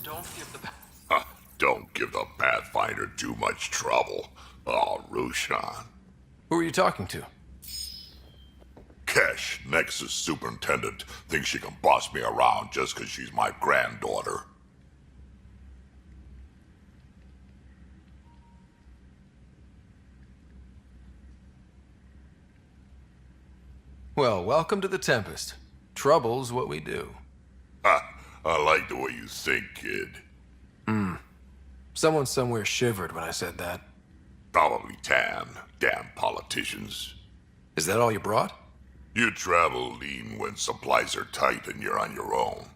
Don't give the... Don't give the Pathfinder too much trouble. Oh, Rushan. Who are you talking to? Kesh, Nexus Superintendent, thinks she can boss me around just because she's my granddaughter. Well, welcome to the Tempest. Trouble's what we do. Ha! I like the way you think, kid. Someone somewhere shivered when I said that. Probably Tan. Damn politicians. Is that all you brought? You travel lean when supplies are tight and you're on your own.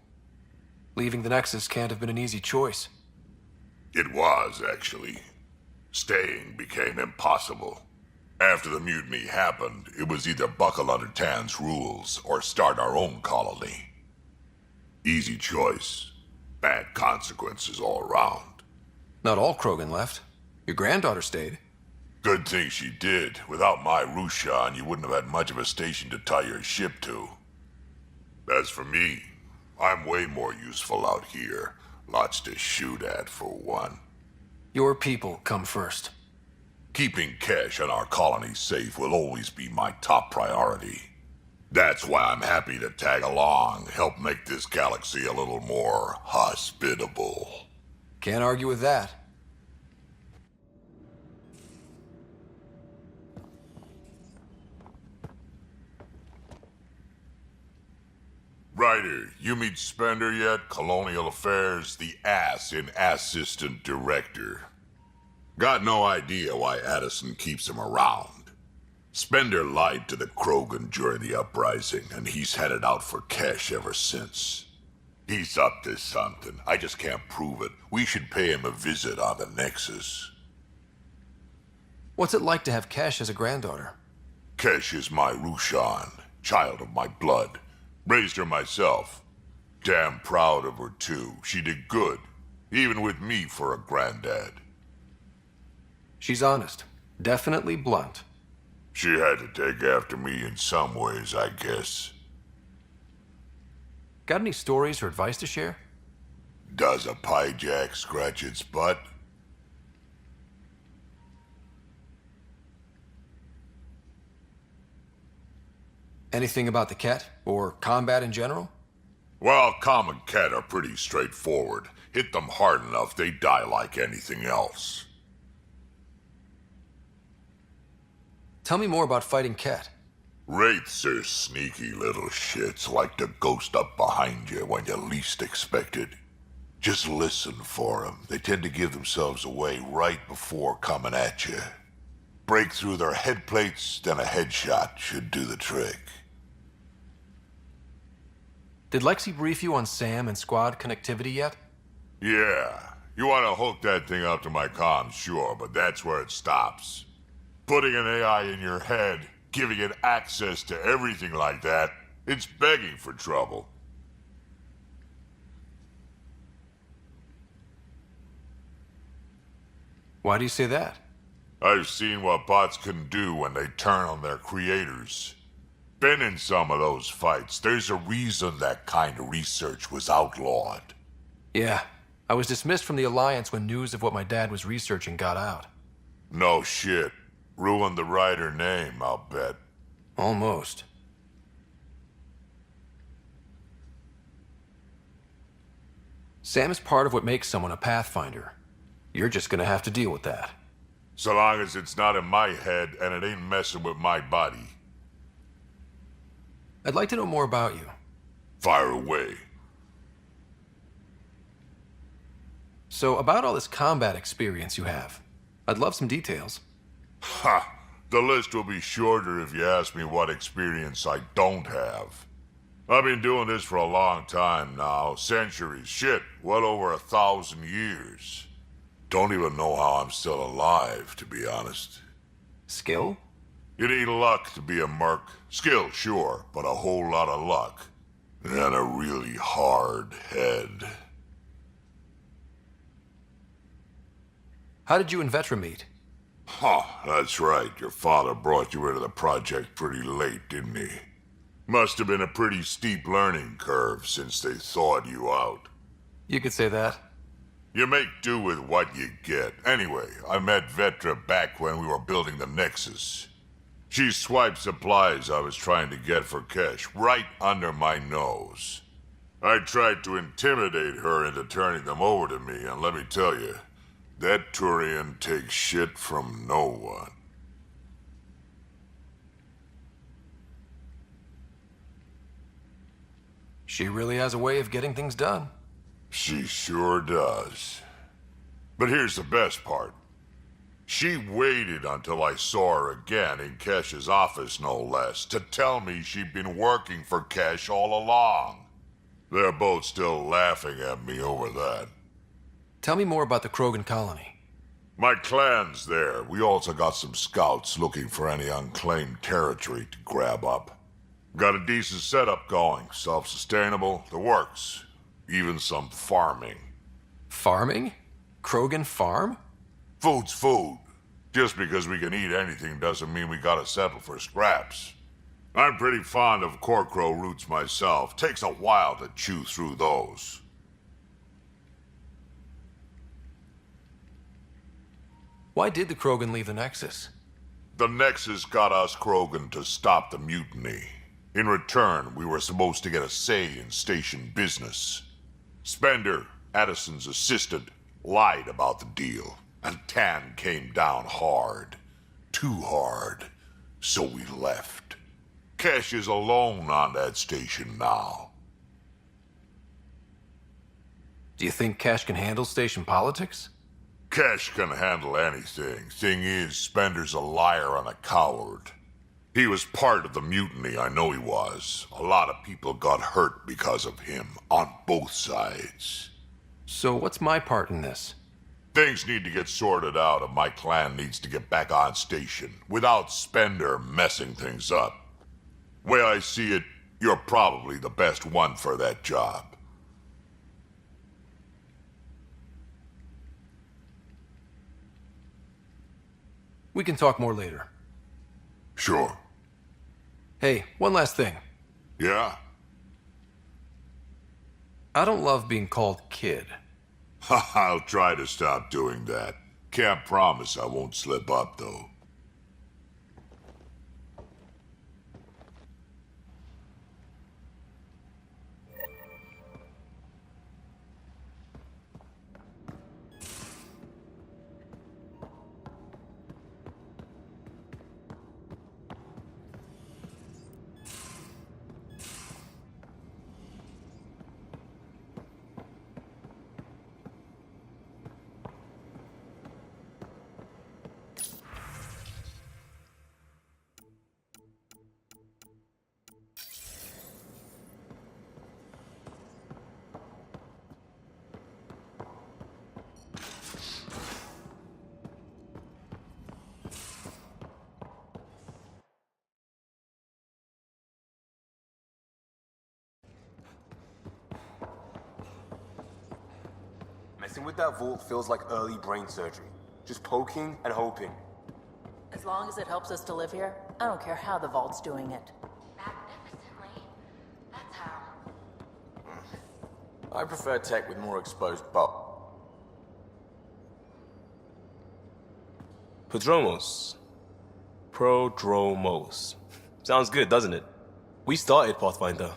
Leaving the Nexus can't have been an easy choice. It was, actually. Staying became impossible. After the mutiny happened, it was either buckle under Tan's rules or start our own colony. Easy choice. Bad consequences all around. Not all Krogan left. Your granddaughter stayed. Good thing she did. Without my Rushan, you wouldn't have had much of a station to tie your ship to. As for me, I'm way more useful out here. Lots to shoot at, for one. Your people come first. Keeping Kesh and our colony safe will always be my top priority. That's why I'm happy to tag along, help make this galaxy a little more hospitable. Can't argue with that. Ryder, you meet Spender yet? Colonial Affairs, the ass in Assistant Director. Got no idea why Addison keeps him around. Spender lied to the Krogan during the uprising, and he's headed out for Kesh ever since. He's up to something. I just can't prove it. We should pay him a visit on the Nexus. What's it like to have Kesh as a granddaughter? Kesh is my Rushan, child of my blood. Raised her myself. Damn proud of her, too. She did good, even with me for a granddad. She's honest. Definitely blunt. She had to take after me in some ways, I guess. Got any stories or advice to share? Does a pie jack scratch its butt? Anything about the Ket? Or combat in general? Well, common cat are pretty straightforward. Hit them hard enough, they die like anything else. Tell me more about fighting Ket. Wraiths are sneaky little shits, like to ghost up behind you when you least expect it. Just listen for them. They tend to give themselves away right before coming at you. Break through their head plates, then a headshot should do the trick. Did Lexi brief you on SAM and squad connectivity yet? Yeah, you want to hook that thing up to my comms, sure, but that's where it stops. Putting an AI in your head, giving it access to everything like that, it's begging for trouble. Why do you say that? I've seen what bots can do when they turn on their creators. Been in some of those fights. There's a reason that kind of research was outlawed. Yeah, I was dismissed from the Alliance when news of what my dad was researching got out. No shit. Ruined the writer name, I'll bet. Almost. Sam is part of what makes someone a Pathfinder. You're just gonna have to deal with that. So long as it's not in my head and it ain't messing with my body. I'd like to know more about you. Fire away. So, about all this combat experience you have, I'd love some details. Ha! The list will be shorter if you ask me what experience I don't have. I've been doing this for a long time now. Centuries. Shit, well over 1,000 years. Don't even know how I'm still alive, to be honest. Skill? You need luck to be a merc. Skill, sure, but a whole lot of luck. And a really hard head. How did you and Vetra meet? Huh, that's right. Your father brought you into the project pretty late, didn't he? Must have been a pretty steep learning curve since they thawed you out. You could say that. You make do with what you get. Anyway, I met Vetra back when we were building the Nexus. She swiped supplies I was trying to get for cash right under my nose. I tried to intimidate her into turning them over to me, and let me tell you, that Turian takes shit from no one. She really has a way of getting things done. She sure does. But here's the best part. She waited until I saw her again in Kesh's office, no less, to tell me she'd been working for Kesh all along. They're both still laughing at me over that. Tell me more about the Krogan colony. My clan's there. We also got some scouts looking for any unclaimed territory to grab up. Got a decent setup going, self-sustainable, the works. Even some farming. Farming? Krogan farm? Food's food. Just because we can eat anything doesn't mean we gotta settle for scraps. I'm pretty fond of Corcrow roots myself. Takes a while to chew through those. Why did the Krogan leave the Nexus? The Nexus got us Krogan to stop the mutiny. In return, we were supposed to get a say in station business. Spender, Addison's assistant, lied about the deal, and Tan came down hard. Too hard. So we left. Kesh is alone on that station now. Do you think Kesh can handle station politics? Kesh can handle anything. Thing is, Spender's a liar and a coward. He was part of the mutiny, I know he was. A lot of people got hurt because of him, on both sides. So what's my part in this? Things need to get sorted out, and my clan needs to get back on station, without Spender messing things up. Way I see it, you're probably the best one for that job. We can talk more later. Sure. Hey, one last thing. Yeah? I don't love being called kid. I'll try to stop doing that. Can't promise I won't slip up, though. Messing with that vault feels like early brain surgery. Just poking and hoping. As long as it helps us to live here, I don't care how the vault's doing it. Magnificently. That's how. I prefer tech with more exposed bulk. Prodromos. Sounds good, doesn't it? We started Pathfinder.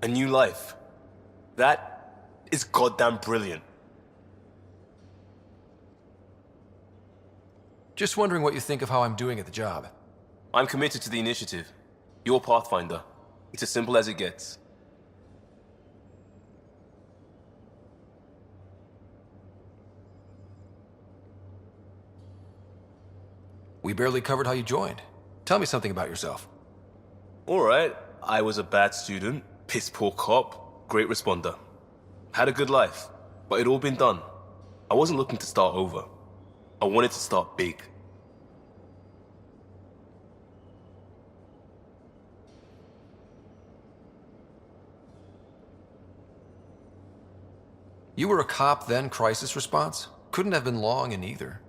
A new life. That is goddamn brilliant. Just wondering what you think of how I'm doing at the job. I'm committed to the initiative. You're Pathfinder. It's as simple as it gets. We barely covered how you joined. Tell me something about yourself. Alright, I was a bad student, piss poor cop, great responder. Had a good life, but it'd all been done. I wasn't looking to start over. I wanted to start big. You were a cop, then crisis response? Couldn't have been long in either.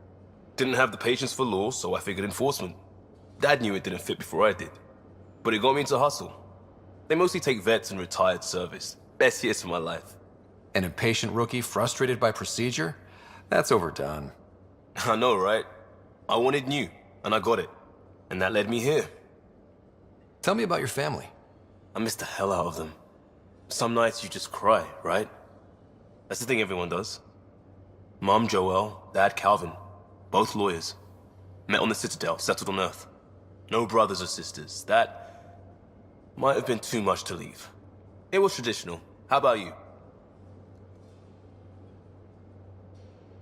Didn't have the patience for law, so I figured enforcement. Dad knew it didn't fit before I did. But it got me into hustle. They mostly take vets and retired service. Best years of my life. An impatient rookie frustrated by procedure? That's overdone. I know, right? I wanted new, and I got it. And that led me here. Tell me about your family. I miss the hell out of them. Some nights you just cry, right? That's the thing everyone does. Mom Joelle, Dad Calvin, both lawyers. Met on the Citadel, settled on Earth. No brothers or sisters. That might have been too much to leave. It was traditional. How about you?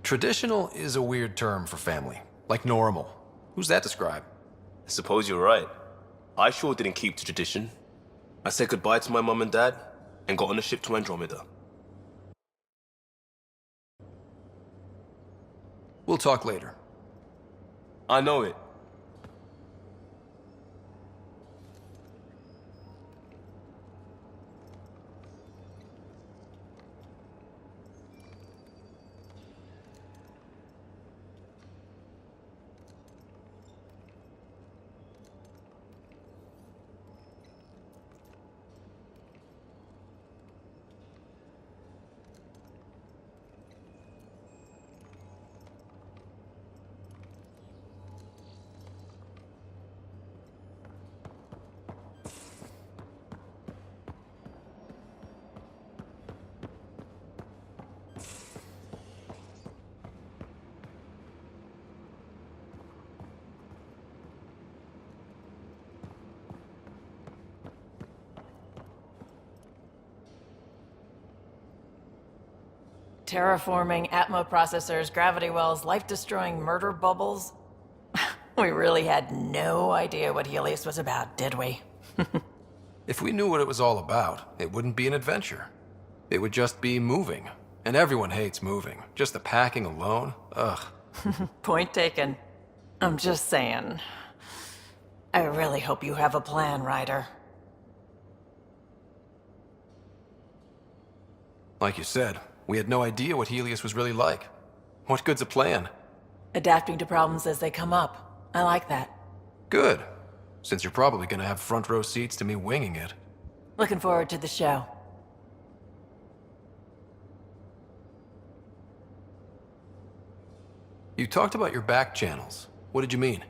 Traditional is a weird term for family. Like normal. Who's that describe? I suppose you're right. I sure didn't keep to tradition. I said goodbye to my mom and dad, and got on a ship to Andromeda. We'll talk later. I know it. Terraforming, Atmo processors, gravity wells, life-destroying murder bubbles. We really had no idea what Helios was about, did we? If we knew what it was all about, it wouldn't be an adventure. It would just be moving. And everyone hates moving. Just the packing alone, ugh. Point taken. I'm just saying. I really hope you have a plan, Ryder. Like you said, we had no idea what Helios was really like. What good's a plan? Adapting to problems as they come up. I like that. Good. Since you're probably gonna have front row seats to me winging it. Looking forward to the show. You talked about your back channels. What did you mean?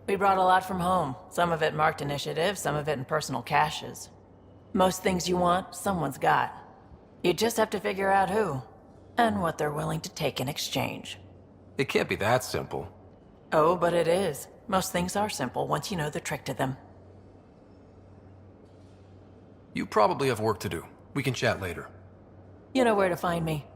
We brought a lot from home. Some of it marked initiative, some of it in personal caches. Most things you want, someone's got. You just have to figure out who, and what they're willing to take in exchange. It can't be that simple. Oh, but it is. Most things are simple once you know the trick to them. You probably have work to do. We can chat later. You know where to find me.